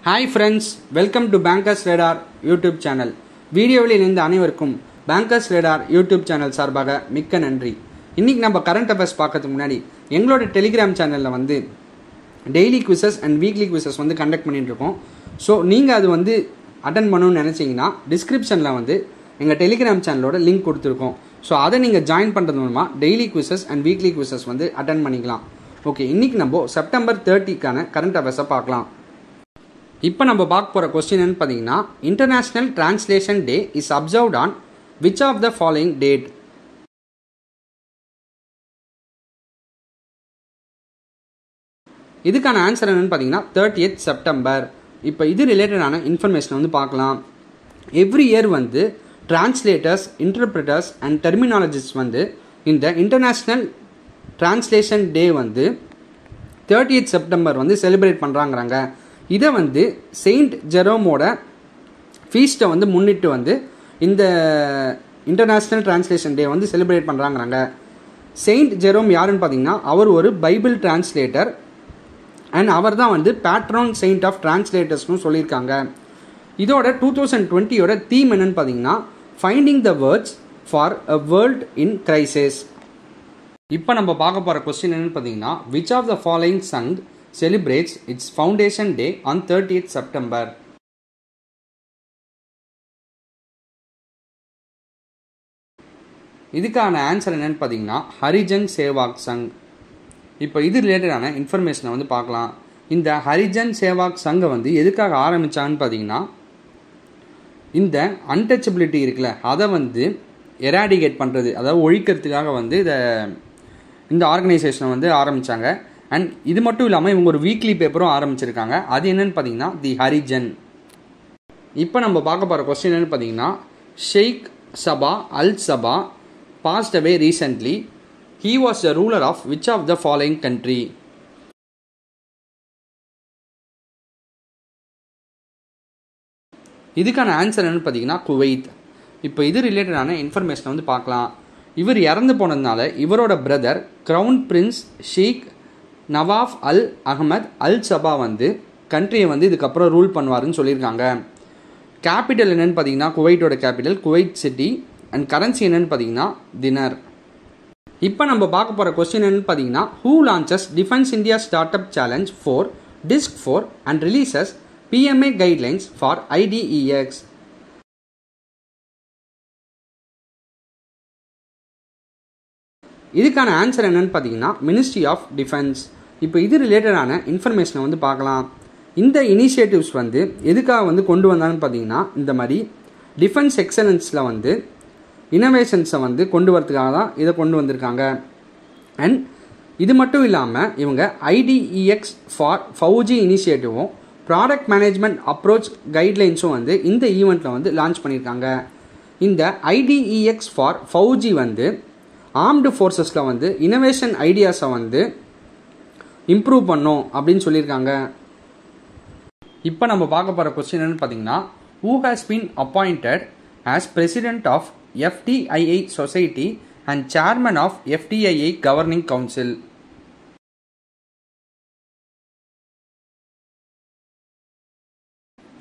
Hi friends, welcome to Bankers Radar YouTube channel. வீடியோவில் இணைந்த அனைவருக்கும் Bankers Radar YouTube channel சார்பாக மிக்க நன்றி. இன்னைக்கு நம்ம கரண்ட் அஃபேர்ஸ் பார்க்கிறதுக்கு முன்னாடி எங்களோட டெலிகிராம் சேனல்ல வந்து daily quizzes and weekly quizzes வந்து கண்டக்ட் பண்ணிட்டு இருக்கோம். ஸோ நீங்கள் அது வந்து அட்டென்ட் பண்ணணும்னு நினச்சிங்கன்னா டிஸ்கிரிப்ஷனில் வந்து எங்கள் டெலிகிராம் சேனலோட லிங்க் கொடுத்துருக்கோம். ஸோ அதை நீங்கள் ஜாயின் பண்ணுறது மூலமாக daily quizzes and weekly quizzes வந்து அட்டென்ட் பண்ணிக்கலாம். ஓகே, இன்றைக்கி நம்ம செப்டம்பர் 30க்கான கரண்ட் அஃபேர்ஸை பார்க்கலாம். இப்போ நம்ம பார்க்க போகிற கொஸ்டின் என்னன்னு பார்த்தீங்கன்னா, international translation day is observed on which of the following date? இதுக்கான ஆன்சர் என்னன்னு பார்த்தீங்கன்னா 30th செப்டம்பர். இப்போ இது ரிலேட்டடான இன்ஃபர்மேஷன் வந்து பார்க்கலாம். எவ்ரி இயர் வந்து டிரான்ஸ்லேட்டர்ஸ், இன்டர்பிரிட்டர்ஸ் அண்ட் டெர்மினாலஜிஸ்ட் வந்து இந்த இன்டர்நேஷ்னல் டிரான்ஸ்லேஷன் டே வந்து 30th செப்டம்பர் வந்து செலிப்ரேட் பண்ணுறாங்கிறாங்க. இதை வந்து செயின்ட் ஜெரோமோட ஃபீஸ்ட்டை வந்து முன்னிட்டு வந்து இந்த இன்டர்நேஷ்னல் டிரான்ஸ்லேஷன் டே வந்து செலிப்ரேட் பண்ணுறாங்கிறாங்க. செயின்ட் ஜெரோம் யாருன்னு பார்த்தீங்கன்னா, அவர் ஒரு பைபிள் டிரான்ஸ்லேட்டர் அண்ட் அவர் தான் வந்து பேட்ரோன் செயின்ட் ஆஃப் டிரான்ஸ்லேட்டர்ஸ்னு சொல்லியிருக்காங்க. இதோட 2020யோட தீம் என்னன்னு பார்த்தீங்கன்னா, finding the words for a world in crisis. இப்போ நம்ம பார்க்க போகிற கொஸ்டின் என்னன்னு பார்த்தீங்கன்னா, which of the following Sangh celebrates its foundation day on 30th September? இதுக்கான ஆன்சர் என்னன்னு பார்த்தீங்கன்னா, ஹரிஜன் சேவாக் சங். இப்போ இது ரிலேட்டடான இன்ஃபர்மேஷனை வந்து பார்க்கலாம். இந்த ஹரிஜன் சேவாக் சங்கை வந்து எதுக்காக ஆரம்பித்தாங்கன்னு பார்த்தீங்கன்னா, இந்த அன்டச்சபிலிட்டி இருக்குல்ல, அதை வந்து எராடிகேட் பண்ணுறது, அதாவது ஒழிக்கிறதுக்காக வந்து இந்த ஆர்கனைசேஷனை வந்து ஆரம்பித்தாங்க. அண்ட் இது மட்டும் இல்லாமல் இவங்க ஒரு வீக்லி பேப்பரும் ஆரம்பிச்சிருக்காங்க. அது என்னன்னு பார்த்தீங்கன்னா தி ஹரிஜன். இப்போ நம்ம பார்க்க போகிற கொஸ்டின் என்னன்னு பார்த்தீங்கன்னா, Sheikh Sabah Al Sabah passed away recently. He was the ruler of which of the following country? இதுக்கான ஆன்சர் என்னன்னு பார்த்தீங்கன்னா குவைத். இப்போ இது ரிலேட்டடான இன்ஃபர்மேஷனை வந்து பார்க்கலாம். இவர் இறந்து போனதுனால இவரோட பிரதர் கிரவுன் பிரின்ஸ் ஷேக் நவாஃப் அல் அஹமத் அல் சபா வந்து கண்ட்ரியை வந்து இதுக்கப்புறம் ரூல் பண்ணுவாருன்னு சொல்லியிருக்காங்க. கேபிட்டல் என்னன்னு பார்த்தீங்கன்னா, குவைட்டோட capital Kuwait city. And currency என்னன்னு பார்த்தீங்கன்னா தினார். இப்போ நம்ம பார்க்க போகிற கொஸ்டின் என்னன்னு பார்த்தீங்கன்னா, who launches defence India start up challenge 4 disk 4 and releases PMA guidelines for IDEX? இதுக்கான ஆன்சர் என்னன்னு பார்த்தீங்கன்னா மினிஸ்ட்ரி ஆஃப் டிஃபென்ஸ். இப்போ இது ரிலேட்டடான இன்ஃபர்மேஷனை வந்து பார்க்கலாம். இந்த இனிஷியேட்டிவ்ஸ் வந்து எதுக்காக வந்து கொண்டு வந்தாங்கன்னு பார்த்தீங்கன்னா, இந்த மாதிரி டிஃபென்ஸ் எக்ஸலன்ஸில் வந்து இனோவேஷன்ஸை வந்து கொண்டு வரதுக்காக தான் இதை கொண்டு வந்திருக்காங்க. அண்ட் இது மட்டும் இல்லாமல் இவங்க IDEX ஃபார் ஃபவுஜி இனிஷியேட்டிவும் ப்ராடக்ட் மேனேஜ்மெண்ட் அப்ரோச் கைட்லைன்ஸும் வந்து இந்த ஈவெண்ட்டில் வந்து லான்ச் பண்ணியிருக்காங்க. இந்த IDEX ஃபார் ஃபவுஜி வந்து ஆர்ம்டு ஃபோர்ஸஸில் வந்து இனோவேஷன் ஐடியாஸை வந்து இம்ப்ரூவ் பண்ணும் அப்படின்னு சொல்லியிருக்காங்க. இப்போ நம்ம பார்க்க போகிற கொஸ்டின் என்னன்னு பார்த்தீங்கன்னா, who has been appointed as president of FTII society and chairman of FTII governing council?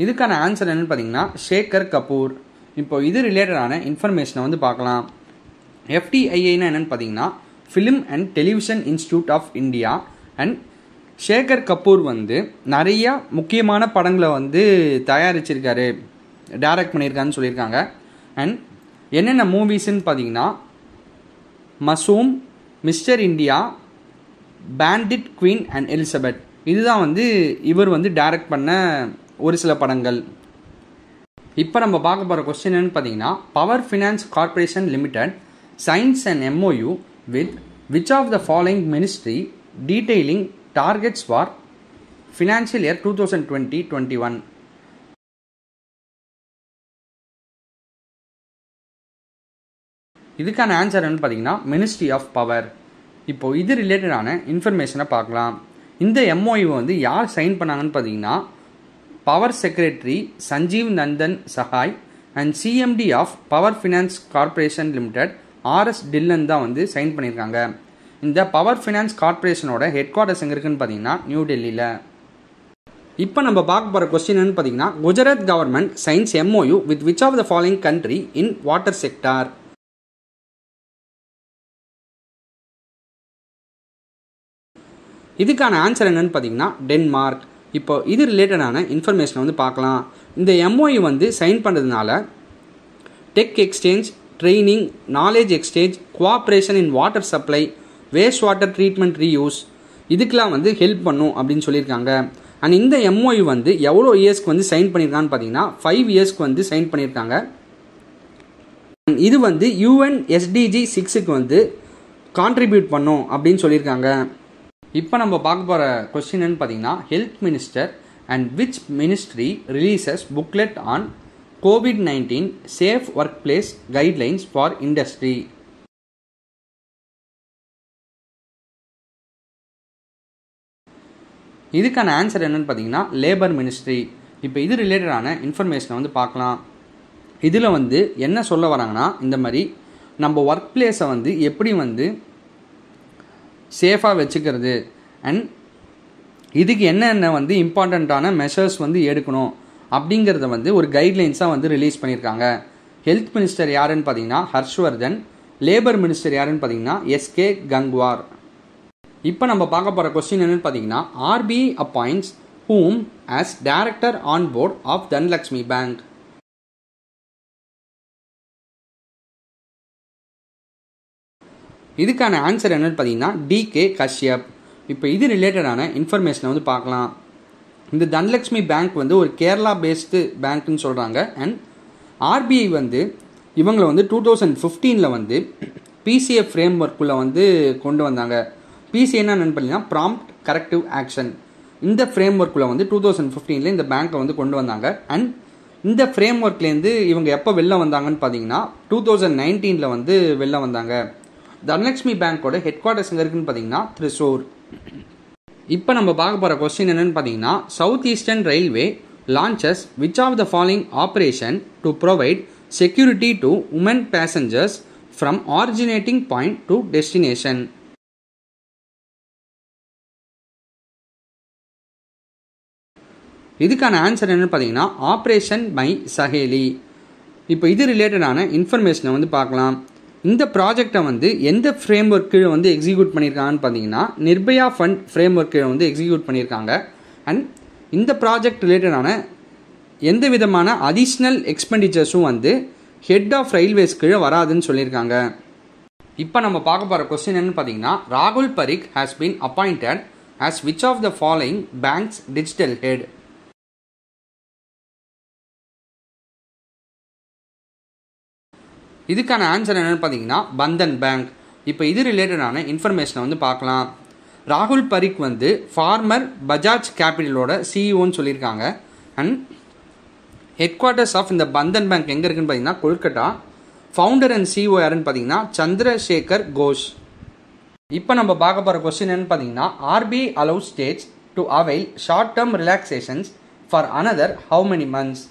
இதுக்கான ஆன்சர் என்னன்னு பார்த்தீங்கன்னா ஷேகர் கபூர். இப்போ இது ரிலேட்டடான இன்ஃபர்மேஷனை வந்து பார்க்கலாம். FTIIனா என்னன்னு பார்த்தீங்கன்னா film and television institute of India. And Shekhar Kapur வந்து நிறையா முக்கியமான படங்களை வந்து தயாரிச்சிருக்காரு, டைரக்ட் பண்ணியிருக்காருன்னு சொல்லியிருக்காங்க. அண்ட் என்னென்ன மூவிஸ்ன்னு பார்த்தீங்கன்னா, Masoom, mister India, bandit queen and Elizabeth. இதுதான் வந்து இவர் வந்து டைரக்ட் பண்ண ஒரு சில படங்கள். இப்போ நம்ம பார்க்க போகிற கொஸ்டின் என்னன்னு பார்த்தீங்கன்னா, power finance corporation limited signs an MOU with which of the following ministry detailing targets for financial year 2020-21? இதுக்கான ஆன்சர் என்னன்னு பார்த்தீங்கன்னா மினிஸ்ட்ரி ஆஃப் பவர். இப்போ இது ரிலேட்டடான இன்ஃபர்மேஷனை பார்க்கலாம். இந்த MOU வந்து யார் சைன் பண்ணாங்கன்னு பார்த்தீங்கன்னா, power secretary Sanjiv Nandan Sahai and CMD of power finance corporation limited RS Dhillon தான் வந்து சைன் பண்ணியிருக்காங்க. இந்த பவர் ஃபினான்ஸ் கார்பரேஷனோட ஹெட் குவார்ட்டர்ஸ் எங்கே இருக்குன்னு பார்த்தீங்கன்னா நியூ டெல்லியில். இப்போ நம்ம பார்க்க போகிற கொஸ்டின் என்னன்னு பார்த்தீங்கன்னா, Gujarat government signs MOU with which of the following country in water sector. இதுக்கான ஆன்சர் என்னன்னு பார்த்தீங்கன்னா டென்மார்க். இப்போ இது ரிலேட்டடான இன்ஃபர்மேஷனை வந்து பார்க்கலாம். இந்த MOU வந்து சைன் பண்ணுறதுனால tech exchange, training, knowledge exchange, cooperation in water supply, waste water treatment reuse இதுக்கெலாம் வந்து ஹெல்ப் பண்ணும் அப்படின்னு சொல்லியிருக்காங்க. அண்ட் இந்த MOU வந்து எவ்வளோ இயர்ஸ்க்கு வந்து சைன் பண்ணியிருக்கான்னு பார்த்தீங்கன்னா 5 இயர்ஸ்க்கு வந்து சைன் பண்ணியிருக்காங்க. இது வந்து UN SDG 6க்கு வந்து கான்ட்ரிபியூட் பண்ணும் அப்படின்னு சொல்லியிருக்காங்க. இப்போ நம்ம பார்க்க போகிற கொஸ்டின்னு பார்த்தீங்கன்னா, health minister and which ministry releases booklet on COVID-19 safe work place guidelines for industry. இதுக்கான ஆன்சர் என்னன்னு பார்த்தீங்கன்னா லேபர் மினிஸ்ட்ரி. இப்போ இது ரிலேட்டடான இன்ஃபர்மேஷனை வந்து பார்க்கலாம். இதில் வந்து என்ன சொல்ல வராங்கன்னா, இந்த மாதிரி நம்ம ஒர்க் பிளேஸை வந்து எப்படி வந்து சேஃபாக வச்சுக்கிறது அண்ட் இதுக்கு என்னென்ன வந்து இம்பார்ட்டண்ட்டான மெஷர்ஸ் வந்து எடுக்கணும் அப்படிங்கிறத வந்து ஒரு கைட்லைன்ஸாக வந்து ரிலீஸ் பண்ணியிருக்காங்க. ஹெல்த் மினிஸ்டர் யாருன்னு பார்த்தீங்கன்னா ஹர்ஷ்வர்தன், லேபர் மினிஸ்டர் யாருன்னு பார்த்தீங்கன்னா SK கங்வார். இப்போ நம்ம பார்க்க போகிற கொஸ்டின் என்னன்னு பார்த்தீங்கன்னா, RBI appoints whom as director on board of Dhanlaxmi Bank. இதுக்கான ஆன்சர் என்னன்னு பார்த்தீங்கன்னா DK கஷ்யப். இப்போ இது ரிலேட்டடான இன்ஃபர்மேஷனை வந்து பார்க்கலாம். இந்த தனலக்ஷ்மி பேங்க் வந்து ஒரு கேரளா பேஸ்டு பேங்க்னு சொல்கிறாங்க. அண்ட் RBI வந்து இவங்களை வந்து 2015 வந்து PCA ஃப்ரேம் ஒர்க்குள்ளே வந்து கொண்டு வந்தாங்க. PCA என்னன்னு பார்த்தீங்கன்னா ப்ராம்ப்ட் கரெக்டிவ் ஆக்ஷன். இந்த ஃப்ரேம் ஒர்க்குள்ளே வந்து 2015 இந்த பேங்க்கை வந்து கொண்டு வந்தாங்க. அண்ட் இந்த ஃப்ரேம் ஒர்க்லேருந்து இவங்க எப்போ வெளில வந்தாங்கன்னு பார்த்தீங்கன்னா 2019 வந்து வெளில வந்தாங்க. தனலக்ஷ்மி பேங்கோட ஹெட் குவார்ட்டர்ஸ் எங்கே இருக்குன்னு பார்த்தீங்கன்னா த்ரிசூர். இப்போ நம்ம பார்க்க போகிற கொஸ்டின் என்னன்னு பார்த்தீங்கன்னா, South Eastern railway launches which of the following operation to provide security to women passengers from originating point to destination. இதுக்கான ஆன்சர் என்னன்னு பார்த்தீங்கன்னா ஆப்ரேஷன் மை சஹேலி. இப்போ இது ரிலேட்டடான இன்ஃபர்மேஷனை வந்து பார்க்கலாம். இந்த ப்ராஜெக்டை வந்து எந்த ஃப்ரேம் ஒர்க் கீழே வந்து எக்ஸிக்யூட் பண்ணியிருக்காங்கன்னு பார்த்தீங்கன்னா நிர்பயா ஃபண்ட் ஃப்ரேம் ஒர்க் கீழே வந்து எக்ஸிக்யூட் பண்ணியிருக்காங்க. அண்ட் இந்த ப்ராஜெக்ட் ரிலேட்டடான எந்த விதமான அடிஷ்னல் எக்ஸ்பெண்டிச்சர்ஸும் வந்து ஹெட் ஆஃப் ரயில்வேஸ் கீழே வராதுன்னு சொல்லியிருக்காங்க. இப்போ நம்ம பார்க்க போகிற கொஸ்டின் என்னன்னு பார்த்தீங்கன்னா, ராகுல் Parikh has been appointed as which of the following banks digital head. இதுக்கான ஆன்சர் என்னென்னு பார்த்தீங்கன்னா பந்தன் பேங்க். இப்போ இது ரிலேட்டடான இன்ஃபர்மேஷனை வந்து பார்க்கலாம். ராகுல் பரிக் வந்து ஃபார்மர் பஜாஜ் கேபிட்டலோட CEOன்னு சொல்லியிருக்காங்க. அண்ட் ஹெட் குவார்ட்டர்ஸ் ஆஃப் இந்த பந்தன் பேங்க் எங்கே இருக்குன்னு பார்த்தீங்கன்னா கொல்கட்டா. ஃபவுண்டர் அண்ட் CEO யாருன்னு பார்த்தீங்கன்னா சந்திரசேகர் கோஷ். இப்போ நம்ம பார்க்க போகிற கொஸ்டின் என்னன்னு பார்த்தீங்கன்னா, RBI allows states to avail short term relaxations for another how many months?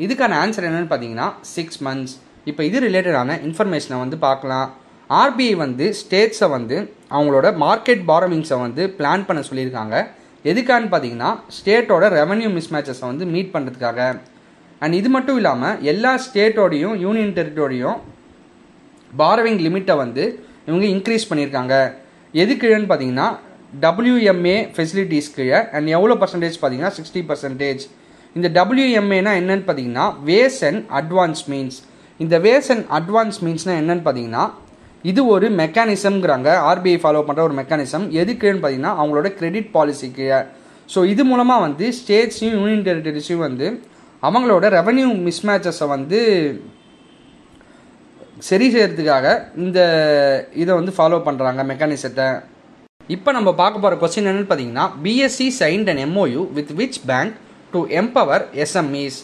இதுக்கான ஆன்சர் என்னன்னு பார்த்தீங்கன்னா 6 months. இப்போ இது ரிலேட்டடான இன்ஃபர்மேஷனை வந்து பார்க்கலாம். RBI வந்து ஸ்டேட்ஸை வந்து அவங்களோட மார்க்கெட் பாரோவிங்ஸை வந்து பிளான் பண்ண சொல்லியிருக்காங்க. எதுக்கான்னு பார்த்தீங்கன்னா ஸ்டேட்டோட ரெவன்யூ மிஸ்மேட்சஸை வந்து மீட் பண்ணுறதுக்காக. அண்ட் இது மட்டும் இல்லாமல் எல்லா ஸ்டேட்டோடையும் யூனியன் டெரிட்டரியோடையும் பாரோவிங் லிமிட்டை வந்து இவங்க இன்க்ரீஸ் பண்ணியிருக்காங்க. எதுக்குன்னு பார்த்தீங்கன்னா WMA ஃபெசிலிட்டிஸ் கீழே. அண்ட் எவ்வளோ பர்சன்டேஜ் பார்த்தீங்கன்னா 60%. இந்த WMAனா என்னன்னு பார்த்தீங்கன்னா வேஸ் அண்ட் அட்வான்ஸ் மீன்ஸ். இந்த வேஸ் அண்ட் அட்வான்ஸ் மீன்ஸ்னால் என்னன்னு பார்த்தீங்கன்னா இது ஒரு மெக்கானிசம்ங்கிறாங்க. RBI ஃபாலோ பண்ணுற ஒரு மெக்கானிசம். எதுக்குன்னு பார்த்தீங்கன்னா அவங்களோட கிரெடிட் பாலிசிக்கு. ஸோ இது மூலமாக வந்து ஸ்டேட்ஸையும் யூனியன் டெரிட்டரிஸையும் வந்து அவங்களோட ரெவன்யூ மிஸ்மேட்சஸை வந்து சரி செய்யறதுக்காக இந்த இதை வந்து ஃபாலோ பண்ணுறாங்க மெக்கானிசத்தை. இப்போ நம்ம பார்க்க போகிற கொஸ்டின் என்னன்னு பார்த்தீங்கன்னா, BSE signed an MOU with which bank to empower SMEs?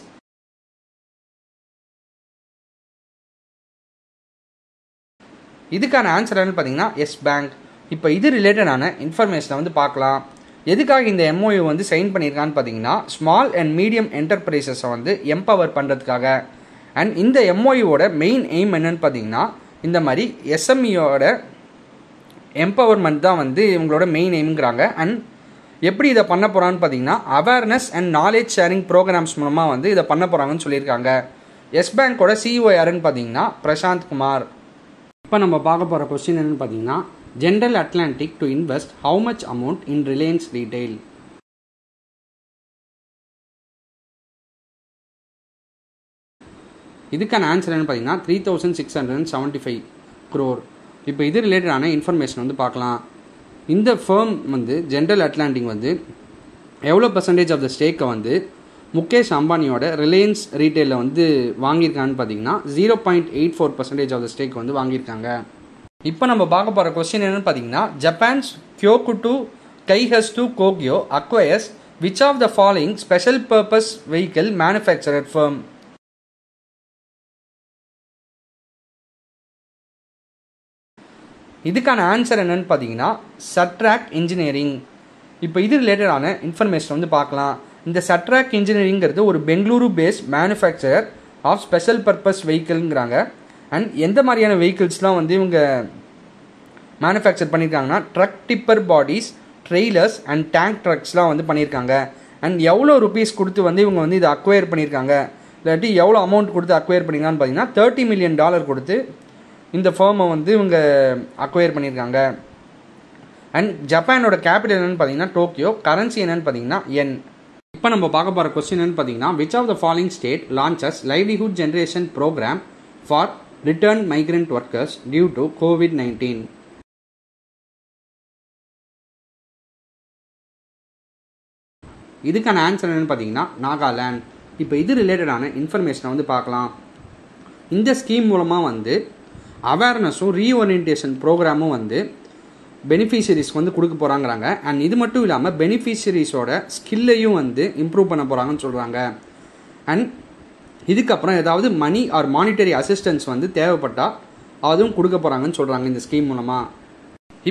இதுக்கான ஆன்சர் என்னன்னு பார்த்தீங்கன்னா எஸ் பேங்க். இப்போ இது ரிலேட்டடான இன்ஃபர்மேஷனை வந்து பார்க்கலாம். எதுக்காக இந்த MOU வந்து சைன் பண்ணியிருக்கான்னு பார்த்தீங்கன்னா ஸ்மால் அண்ட் மீடியம் என்டர்பிரைசஸை வந்து எம்பவர் பண்ணுறதுக்காக. அண்ட் இந்த MOUவோட மெயின் எய்ம் என்னன்னு பார்த்தீங்கன்னா இந்த மாதிரி SMEயோட எம்பவர்மெண்ட் தான் வந்து இவங்களோட மெயின் எய்ம்ங்கிறாங்க. அண்ட் எப்படி இதை பண்ண போகிறான்னு பார்த்தீங்கன்னா awareness and knowledge sharing programs மூலமாக வந்து இதை பண்ண போகிறாங்கன்னு சொல்லியிருக்காங்க. எஸ் பேங்கோட சிஇஓ யாருன்னு பார்த்தீங்கன்னா பிரசாந்த் குமார். இப்போ நம்ம பார்க்க போகிற கொஸ்டின் என்னன்னு பார்த்தீங்கன்னா general Atlantic to invest how much amount in Reliance retail. இதுக்கான ஆன்சர் என்னன்னு பார்த்தீங்கன்னா 3675 crore. இப்போ இது ரிலேட்டடான இன்ஃபர்மேஷன் வந்து பார்க்கலாம். இந்த ஃபேர்ம் வந்து ஜென்ரல் அட்லாண்டிக் வந்து எவ்வளோ பர்சன்டேஜ் ஆஃப் த ஸ்டேக்கை வந்து முகேஷ் அம்பானியோட ரிலையன்ஸ் ரீட்டைலில் வந்து வாங்கியிருக்கான்னு பார்த்தீங்கன்னா 0.84% ஆஃப் த ஸ்டேக் வந்து வாங்கியிருக்காங்க. இப்போ நம்ம பார்க்க போகிற கொஸ்டின் என்னன்னு பார்த்தீங்கன்னா ஜப்பான்ஸ் கியோகுட்டு கைஹஸ்டு Kogyo acquires which of the following special purpose vehicle manufacturer firm. இதுக்கான ஆன்சர் என்னன்னு பார்த்தீங்கன்னா சட்ராக் இன்ஜினியரிங். இப்போ இது ரிலேட்டடான இன்ஃபர்மேஷன் வந்து பார்க்கலாம். இந்த சட்ராக் இன்ஜினியரிங்கிறது ஒரு Bengaluru based manufacturer of special purpose வெஹிக்கிள்ங்கிறாங்க. அண்ட் எந்த மாதிரியான வெஹிக்கிள்ஸ்லாம் வந்து இவங்க மேனுஃபேக்சர் பண்ணியிருக்காங்கன்னா truck tipper bodies, trailers and tank ட்ரக்ஸ்லாம் வந்து பண்ணியிருக்காங்க. அண்ட் எவ்வளோ ருபீஸ் கொடுத்து வந்து இவங்க வந்து இதை அக்வயர் பண்ணியிருக்காங்க, இல்லாட்டி எவ்வளோ அமௌண்ட் கொடுத்து அக்வயர் பண்ணியிருக்கான்னு பார்த்தீங்கன்னா $30 million கொடுத்து இந்த ஃபேர்மை வந்து இவங்க அக்வயர் பண்ணியிருக்காங்க. அண்ட் ஜப்பானோட கேபிட்டல் என்னன்னு பார்த்தீங்கன்னா டோக்கியோ, கரன்சி என்னன்னு பார்த்தீங்கன்னா yen. இப்போ நம்ம பார்க்க போகிற கொஸ்டின் என்னன்னு பார்த்தீங்கன்னா which of the following state launches livelihood generation program for return migrant workers due to COVID-19. இதுக்கான ஆன்சர் என்னன்னு பார்த்தீங்கன்னா நாகாலாந்து. இப்போ இது ரிலேட்டடான இன்ஃபர்மேஷனை வந்து பார்க்கலாம். இந்த ஸ்கீம் மூலமாக வந்து அவேர்னஸும் ரீஓரியன்டேஷன் ப்ரோக்ராமும் வந்து பெனிஃபிஷரிஸ்க்கு வந்து கொடுக்க போகிறாங்கிறாங்க. அண்ட் இது மட்டும் இல்லாமல் பெனிஃபிஷரிஸோட ஸ்கில்லையும் வந்து இம்ப்ரூவ் பண்ண போகிறாங்கன்னு சொல்கிறாங்க. அண்ட் இதுக்கப்புறம் ஏதாவது மணி ஆர் மானிட்டரி அசிஸ்டன்ஸ் வந்து தேவைப்பட்டால் அதுவும் கொடுக்க போகிறாங்கன்னு சொல்கிறாங்க இந்த ஸ்கீம் மூலமாக.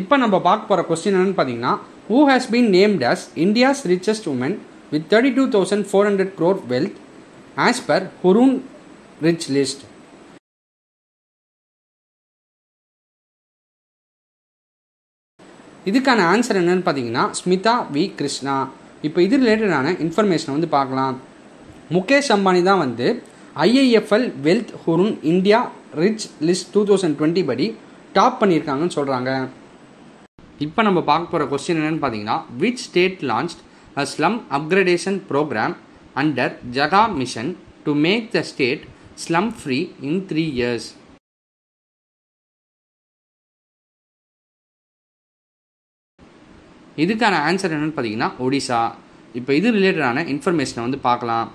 இப்போ நம்ம பார்க்க போகிற கொஸ்டின் என்னன்னு பார்த்தீங்கன்னா who has been named as India's richest woman with 32,400 crore wealth as per Hurun Rich List. இதுக்கான ஆன்சர் என்னன்னு பார்த்தீங்கன்னா ஸ்மிதா வி கிருஷ்ணா. இப்போ இது ரிலேட்டடான இன்ஃபர்மேஷனை வந்து பார்க்கலாம். முகேஷ் அம்பானி தான் வந்து IIFL wealth Hurun India rich list 2020 படி டாப் பண்ணியிருக்காங்கன்னு சொல்கிறாங்க. இப்போ நம்ம பார்க்க போகிற கொஸ்டின் என்னன்னு பார்த்தீங்கன்னா which state launched a slum upgradation program under Jaga mission to make the state slum free in 3 years. இதுக்கான ஆன்சர் என்னன்னு பார்த்தீங்கன்னா ஒடிசா. இப்போ இது ரிலேட்டடான இன்ஃபர்மேஷனை வந்து பார்க்கலாம்.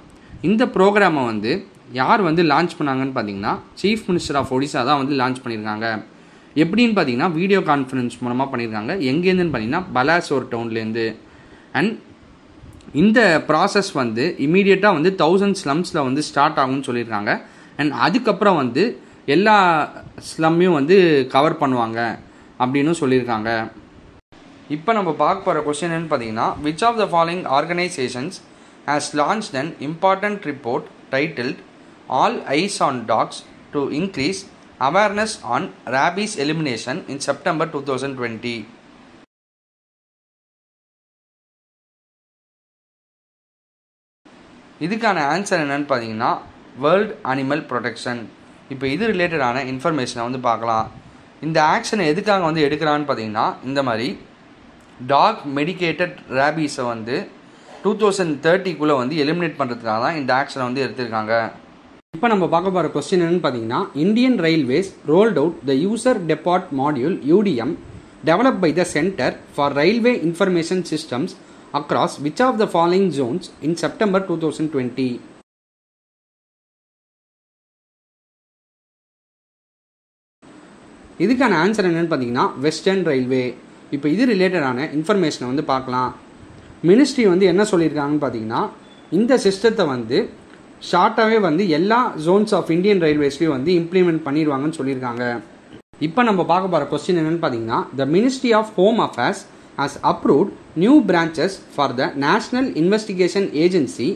இந்த ப்ரோக்ராமை வந்து யார் வந்து லான்ச் பண்ணாங்கன்னு பார்த்தீங்கன்னா சீஃப் மினிஸ்டர் ஆஃப் ஒடிசா தான் வந்து லான்ச் பண்ணியிருக்காங்க. எப்படின்னு பார்த்தீங்கன்னா வீடியோ கான்ஃபரன்ஸ் மூலமாக பண்ணியிருக்காங்க. எங்கேருந்துன்னு பார்த்தீங்கன்னா பலாசோர் டவுன்லேருந்து. அண்ட் இந்த ப்ராசஸ் வந்து இமீடியட்டாக வந்து 1000 ஸ்லம்ஸில் வந்து ஸ்டார்ட் ஆகும்னு சொல்லியிருக்காங்க. அண்ட் அதுக்கப்புறம் வந்து எல்லா ஸ்லம்மையும் வந்து கவர் பண்ணுவாங்க அப்படின்னு சொல்லியிருக்காங்க. இப்போ நம்ம பார்க்க போகிற கொஸ்டின் என்னன்னு பார்த்தீங்கன்னா which of the following organisations has launched an important report titled all eyes on dogs to increase awareness on rabies elimination in September 2020. இதுக்கான ஆன்சர் என்னன்னு பார்த்தீங்கன்னா வேர்ல்ட் அனிமல் ப்ரொடெக்ஷன். இப்போ இது ரிலேட்டடான இன்ஃபர்மேஷனை வந்து பார்க்கலாம். இந்த ஆக்ஷனை எதுக்காக வந்து எடுக்கிறான்னு பார்த்தீங்கன்னா இந்த மாதிரி டாக் மெடிக்கேட்டட் ரேபீஸை வந்து 2030 வந்து எலிமினேட் பண்ணுறதுக்காக தான் இந்த ஆக்ஷனை வந்து எடுத்திருக்காங்க. இப்போ நம்ம பார்க்க போகிற கொஸ்டின் என்னன்னு பார்த்தீங்கன்னா Indian railways rolled out the user depot module UDM develop by the centre for railway information systems across which of the following zones in September 2020. இதுக்கான ஆன்சர் என்னன்னு பார்த்தீங்கன்னா வெஸ்டர்ன் ரயில்வே. இப்போ இது ரிலேட்டடான இன்ஃபர்மேஷனை வந்து பார்க்கலாம். மினிஸ்ட்ரி வந்து என்ன சொல்லியிருக்காங்கன்னு பார்த்தீங்கன்னா இந்த சிஸ்டத்தை வந்து ஷார்ட்டாகவே வந்து எல்லா ஜோன்ஸ் ஆஃப் இந்தியன் ரயில்வேஸ்லையும் வந்து இம்ப்ளிமெண்ட் பண்ணிடுவாங்கன்னு சொல்லியிருக்காங்க. இப்போ நம்ம பார்க்க போகிற கொஸ்டின் என்னன்னு பார்த்தீங்கன்னா the ministry of home affairs has approved new branches for the national investigation agency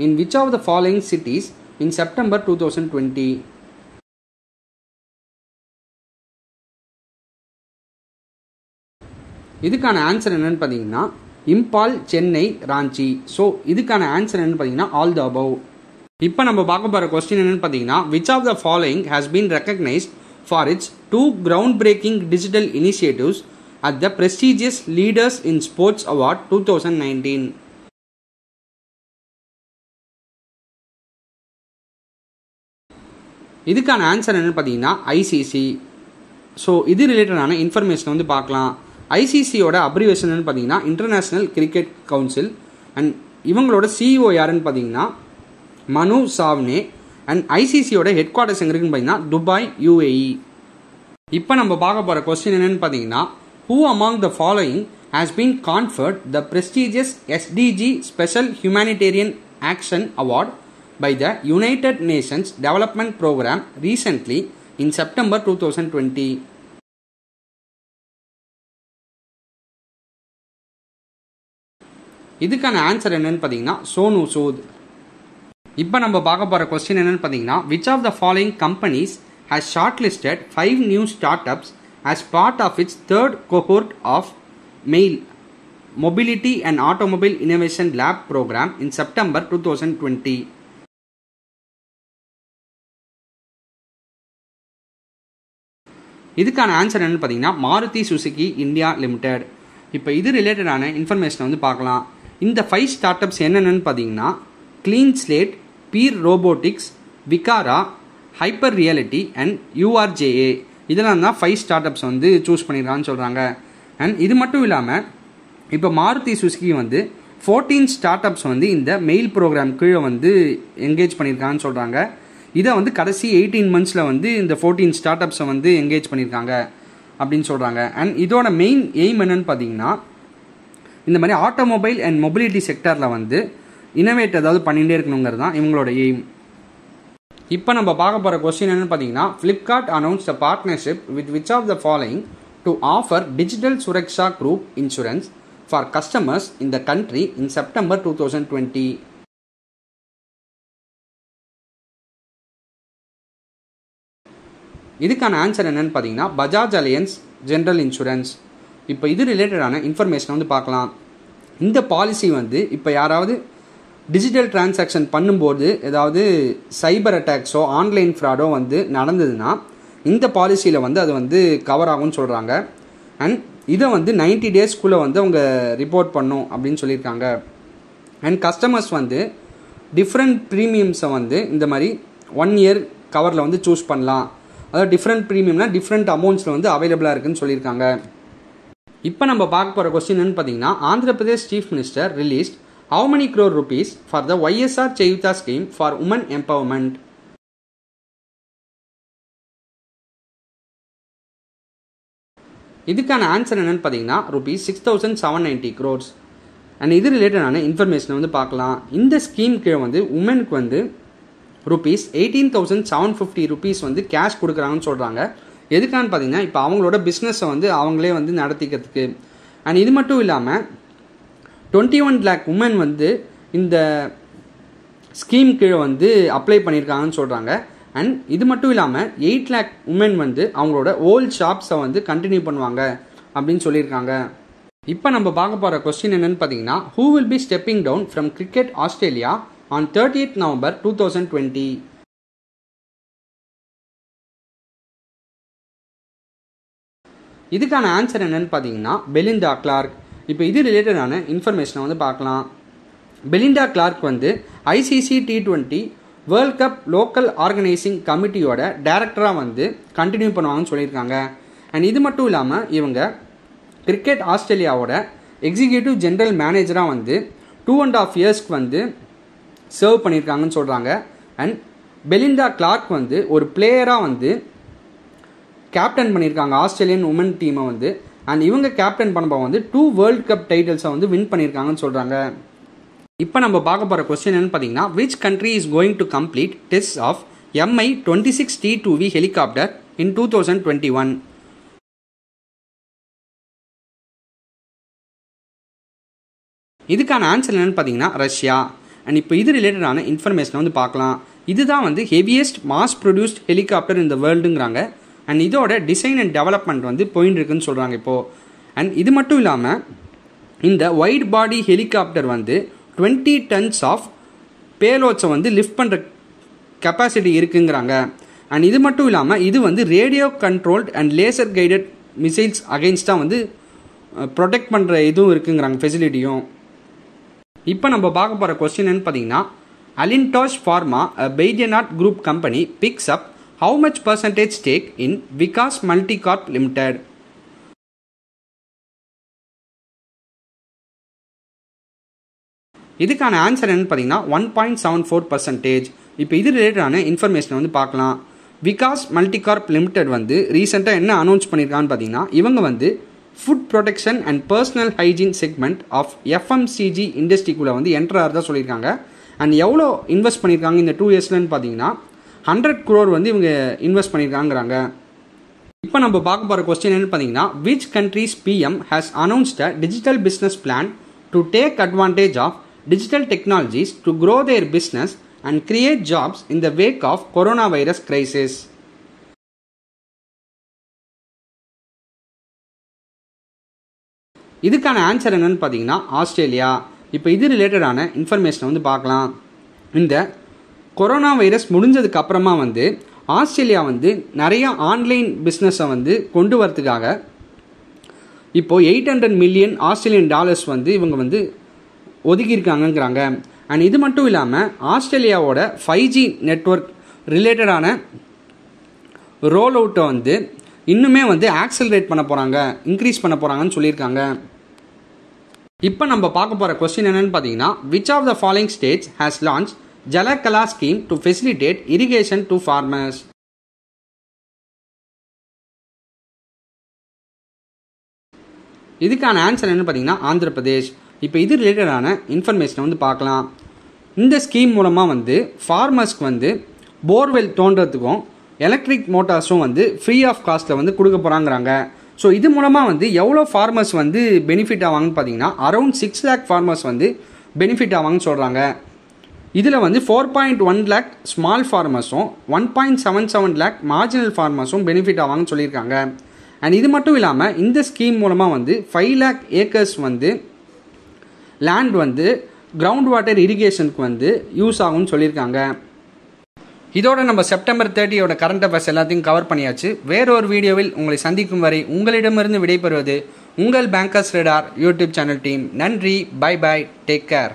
in which of the following cities in September 2020. இதுக்கான ஆன்சர் என்னன்னு பார்த்தீங்கன்னா இம்பால், சென்னை, ராஞ்சி. ஸோ இதுக்கான ஆன்சர் என்னன்னு பார்த்தீங்கன்னா ஆல் த அபவ். இப்போ நம்ம பார்க்க போகிற கொஸ்டின் என்னன்னு பார்த்தீங்கன்னா which of the following has been recognised for its 2 ground breaking digital initiatives at the prestigious leaders in sports award 2019. இதுக்கான ஆன்சர் என்னன்னு பார்த்தீங்கன்னா ஐசிசி. ஸோ இது ரிலேட்டடான இன்ஃபர்மேஷன் வந்து பார்க்கலாம். ஐசிசியோட அப்ரிவேஷன் பார்த்தீங்கன்னா இன்டர்நேஷ்னல் கிரிக்கெட் கவுன்சில். அண்ட் இவங்களோட சிஇஓ யாருன்னு பார்த்தீங்கன்னா மனு சாவ்னே. அண்ட் ஐசிசியோட ஹெட் குவார்ட்டர்ஸ் எங்கே இருக்குன்னு பார்த்தீங்கன்னா துபாய், UAE. இப்போ நம்ம பார்க்க போகிற கொஸ்டின் என்னன்னு பார்த்தீங்கன்னா who among the following has been conferred the prestigious SDG Special Humanitarian Action Award by the United Nations Development Program recently in September 2020. இதுக்கான ஆன்சர் என்னன்னு பார்த்தீங்கன்னா சோனு சூத். இப்போ நம்ம பார்க்க போகிற கொஸ்டின் என்னன்னு பார்த்தீங்கன்னா which of the following companies has shortlisted 5 new startups as part of its 3rd cohort of MEIL Mobility and Automobile Innovation Lab program in September 2020. இதுக்கான ஆன்சர் என்னன்னு பார்த்தீங்கன்னா மாருதி சுசுகி இந்தியா லிமிடெட். இப்போ இது ரிலேட்டடான இன்ஃபர்மேஷனை வந்து பார்க்கலாம். இந்த 5 ஸ்டார்ட் அப்ஸ் என்னென்னு பார்த்தீங்கன்னா clean slate, peer robotics, Vicara, hyper reality and URJA. இதெல்லாம் தான் 5 ஸ்டார்ட் அப்ஸ் வந்து சூஸ் பண்ணியிருக்கான்னு சொல்கிறாங்க. அண்ட் இது மட்டும் இல்லாமல் இப்போ மாருதி சுசுகி வந்து 14 ஸ்டார்ட் அப்ஸ் வந்து இந்த மெயில் ப்ரோக்ராம் கீழே வந்து என்கேஜ் பண்ணியிருக்காங்கன்னு சொல்கிறாங்க. இதை வந்து கடைசி 18 மந்த்ஸில் வந்து இந்த 14 ஸ்டார்ட் அப்ஸை வந்து என்கேஜ் பண்ணியிருக்காங்க அப்படின்னு சொல்கிறாங்க. அண்ட் இதோட மெயின் எய்ம் என்னன்னு பார்த்தீங்கன்னா இந்த மாதிரி ஆட்டோமொபைல் அண்ட் மொபிலிட்டி செக்டரில் வந்து இனோவேட் ஏதாவது பண்ணிகிட்டே இருக்கணுங்கிறது தான் இவங்களோட எய்ம். இப்போ நம்ம பார்க்க போகிற கொஸ்டின் என்னன்னு பார்த்தீங்கன்னா Flipkart announced a partnership with which of the following to offer digital Suraksha group insurance for customers in the country in September 2020. இதுக்கான ஆன்சர் என்னன்னு பார்த்தீங்கன்னா பஜாஜ் அலையன்ஸ் ஜென்ரல் இன்சூரன்ஸ். இப்போ இது ரிலேட்டடான இன்ஃபர்மேஷனை வந்து பார்க்கலாம். இந்த பாலிசி வந்து இப்போ யாராவது டிஜிட்டல் டிரான்சாக்ஷன் பண்ணும்போது ஏதாவது சைபர் அட்டாக்ஸோ ஆன்லைன் ஃப்ராடோ வந்து நடந்ததுன்னா இந்த பாலிசியில் வந்து அது வந்து கவர் ஆகும்னு சொல்கிறாங்க. அண்ட் இதை வந்து 90 டேஸ்க்குள்ளே வந்து அவங்க ரிப்போர்ட் பண்ணும் அப்படின்னு சொல்லியிருக்காங்க. அண்ட் கஸ்டமர்ஸ் வந்து டிஃப்ரெண்ட் ப்ரீமியம்ஸை வந்து இந்த மாதிரி 1 இயர் கவரில் வந்து சூஸ் பண்ணலாம். அதாவது டிஃப்ரெண்ட் ப்ரீமியம்னா டிஃப்ரெண்ட் அமௌண்ட்ஸில் வந்து அவைலபிளாக இருக்குன்னு சொல்லியிருக்காங்க. இப்போ நம்ம பார்க்க போகிற கொஸ்டின் என்னன்னு பார்த்தீங்கன்னா Andhra Pradesh chief minister released how many crore rupees for the YSR Cheyuta scheme for women empowerment. இதுக்கான ஆன்சர் என்னன்னு பார்த்தீங்கன்னா ₹6,790 crores. அண்ட் இது ரிலேட்டடான இன்ஃபர்மேஷனை வந்து பார்க்கலாம். இந்த ஸ்கீம் கீழே வந்து உமனுக்கு வந்து ₹18,750 வந்து கேஷ் கொடுக்குறாங்கன்னு சொல்கிறாங்க. எதுக்கான்னு பார்த்தீங்கன்னா இப்போ அவங்களோட பிஸ்னஸை வந்து அவங்களே வந்து நடத்திக்கிறதுக்கு. அண்ட் இது மட்டும் இல்லாமல் 21 lakh உமன் வந்து இந்த ஸ்கீம் கீழே வந்து அப்ளை பண்ணியிருக்காங்கன்னு சொல்கிறாங்க. அண்ட் இது மட்டும் இல்லாமல் 8 lakh உமன் வந்து அவங்களோட ஓல்ட் ஷாப்ஸை வந்து கண்டினியூ பண்ணுவாங்க அப்படின்னு சொல்லியிருக்காங்க. இப்போ நம்ம பார்க்க போகிற கொஸ்டின் என்னன்னு பார்த்தீங்கன்னா who will be stepping down from Cricket Australia on 30th November 2020. இதுக்கான ஆன்சர் என்னன்னு பார்த்தீங்கன்னா பெலிண்டா கிளார்க். இப்போ இது ரிலேட்டடான இன்ஃபர்மேஷனை வந்து பார்க்கலாம். பெலிண்டா கிளார்க் வந்து ICC T20 world cup local organising கமிட்டியோட டைரக்டராக வந்து கண்டினியூ பண்ணுவாங்கன்னு சொல்லியிருக்காங்க. அண்ட் இது மட்டும் இல்லாமல் இவங்க கிரிக்கெட் ஆஸ்திரேலியாவோட எக்ஸிக்யூட்டிவ் ஜென்ரல் மேனேஜராக வந்து 2.5 இயர்ஸ்க்கு வந்து சர்வ் பண்ணியிருக்காங்கன்னு சொல்கிறாங்க. அண்ட் பெலிண்டா கிளார்க் வந்து ஒரு பிளேயராக வந்து கேப்டன் பண்ணியிருக்காங்க ஆஸ்திரேலியன் உமன் டீமை வந்து. அண்ட் இவங்க கேப்டன் பண்ணும்போது வந்து 2 வேர்ல்ட் கப் டைட்டில்ஸை வந்து வின் பண்ணியிருக்காங்கன்னு சொல்கிறாங்க. இப்போ நம்ம பார்க்க போகிற கொஸ்டின் என்னன்னு பார்த்தீங்கன்னா which country is going to complete test of Mi-26 T2V helicopter in 2021. இதுக்கான ஆன்சர் என்னன்னு பார்த்தீங்கன்னா ரஷ்யா. அண்ட் இப்போ இது ரிலேட்டடான இன்ஃபர்மேஷனை வந்து பார்க்கலாம். இதுதான் வந்து ஹெவியஸ்ட் மாஸ் ப்ரொடியூஸ்ட் ஹெலிகாப்டர் இந்த வேர்ல்டுங்கிறாங்க. அண்ட் இதோட டிசைன் அண்ட் டெவலப்மெண்ட் வந்து போயின்னு இருக்குன்னு சொல்கிறாங்க இப்போது. அண்ட் இது மட்டும் இல்லாமல் இந்த வைட் பாடி ஹெலிகாப்டர் வந்து 20 tons ஆஃப் பேலோட்ஸை வந்து லிஃப்ட் பண்ணுற கெப்பாசிட்டி இருக்குங்கிறாங்க. அண்ட் இது மட்டும் இல்லாமல் இது வந்து radio controlled and laser guided missiles அகெயின்ஸ்டாக வந்து ப்ரொடெக்ட் பண்ணுற இதுவும் இருக்குங்கிறாங்க ஃபெசிலிட்டியும். இப்போ நம்ம பார்க்க போகிற கொஸ்டின் என்னன்னு பார்த்தீங்கன்னா, அலின்டாஷ் ஃபார்மா பெய்டியனாட் group company picks up how much percentage stake in Vikas Multicorp Limited. இதுக்கான ஆன்சர் என்னன்னு பார்த்தீங்கன்னா 1.74%. இப்போ இது ரிலேட்டடான இன்ஃபர்மேஷனை வந்து பார்க்கலாம். விகாஸ் மல்டிகார்ப் லிமிடெட் வந்து ரீசெண்டாக என்ன அனௌன்ஸ் பண்ணியிருக்கான்னு பார்த்தீங்கன்னா, இவங்க வந்து food protection and personal hygiene segment of FMCG இண்டஸ்ட்ரிக்குள்ளே வந்து என்டர் ஆகிறதா சொல்லியிருக்காங்க. அண்ட் எவ்வளோ இன்வெஸ்ட் பண்ணியிருக்காங்க இந்த 2 yearsலன்னு பார்த்தீங்கன்னா 100 crore வந்து இவங்க இன்வெஸ்ட் பண்ணியிருக்காங்கிறாங்க. இப்போ நம்ம பார்க்க போகிற கொஸ்டின் என்னன்னு பார்த்தீங்கன்னா, which countries PM has announced a digital business plan to take advantage of digital technologies to grow their business and create jobs in the wake of coronavirus crisis. இதுக்கான answer என்னன்னு பார்த்தீங்கன்னா Australia. இப்போ இது ரிலேட்டடான இன்ஃபர்மேஷனை வந்து பார்க்கலாம். இந்த கொரோனா வைரஸ் முடிஞ்சதுக்கு அப்புறமா வந்து ஆஸ்திரேலியா வந்து நிறைய ஆன்லைன் பிஸ்னஸை வந்து கொண்டு வரதுக்காக இப்போது 800 million ஆஸ்திரேலியன் டாலர்ஸ் வந்து இவங்க வந்து ஒதுக்கியிருக்காங்கங்கிறாங்க. அண்ட் இது மட்டும் இல்லாமல் ஆஸ்திரேலியாவோட 5G நெட்வொர்க் ரிலேட்டடான ரோல் அவுட்டை வந்து இன்னுமே வந்து ஆக்சலரேட் பண்ண போகிறாங்க, இன்க்ரீஸ் பண்ண போகிறாங்கன்னு சொல்லியிருக்காங்க. இப்போ நம்ம பார்க்க போகிற கொஸ்டின் என்னன்னு பார்த்தீங்கன்னா, which of the following states has launch Jalakala scheme to facilitate irrigation to farmers. இதுக்கான ஆன்சர் என்னன்னு பார்த்தீங்கன்னா ஆந்திர பிரதேஷ். இப்போ இது ரிலேட்டடான இன்ஃபர்மேஷனை வந்து பார்க்கலாம். இந்த ஸ்கீம் மூலமாக வந்து ஃபார்மர்ஸ்க்கு வந்து போர்வெல் தோன்றதுக்கும் எலக்ட்ரிக் மோட்டார்ஸும் வந்து ஃப்ரீ ஆஃப் காஸ்ட்டில் வந்து கொடுக்க போகிறாங்கிறாங்க. ஸோ இது மூலமாக வந்து எவ்வளோ ஃபார்மர்ஸ் வந்து பெனிஃபிட் ஆவாங்கன்னு பார்த்தீங்கன்னா அரௌண்ட் 6 lakh ஃபார்மர்ஸ் வந்து பெனிஃபிட் ஆவாங்கன்னு சொல்கிறாங்க. இதில் வந்து 4.1 lakh ஸ்மால் ஃபார்மர்ஸும் 1.77 lakh மார்ஜினல் ஃபார்மர்ஸும் பெனிஃபிட் ஆவாங்கன்னு சொல்லியிருக்காங்க. அண்ட் இது மட்டும் இல்லாமல் இந்த ஸ்கீம் மூலமாக வந்து 5 lakh ஏக்கர்ஸ் வந்து லேண்ட் வந்து கிரவுண்ட் வாட்டர் இரிகேஷனுக்கு வந்து யூஸ் ஆகும்னு சொல்லியிருக்காங்க. இதோட நம்ம செப்டம்பர் 30 கரண்ட் அஃபேர்ஸ் எல்லாத்தையும் கவர் பண்ணியாச்சு. வேறொரு வீடியோவில் உங்களை சந்திக்கும் வரை உங்களிடமிருந்து விடைபெறுவது உங்கள் bankers radar YouTube channel team. நன்றி, பை பை, டேக் கேர்.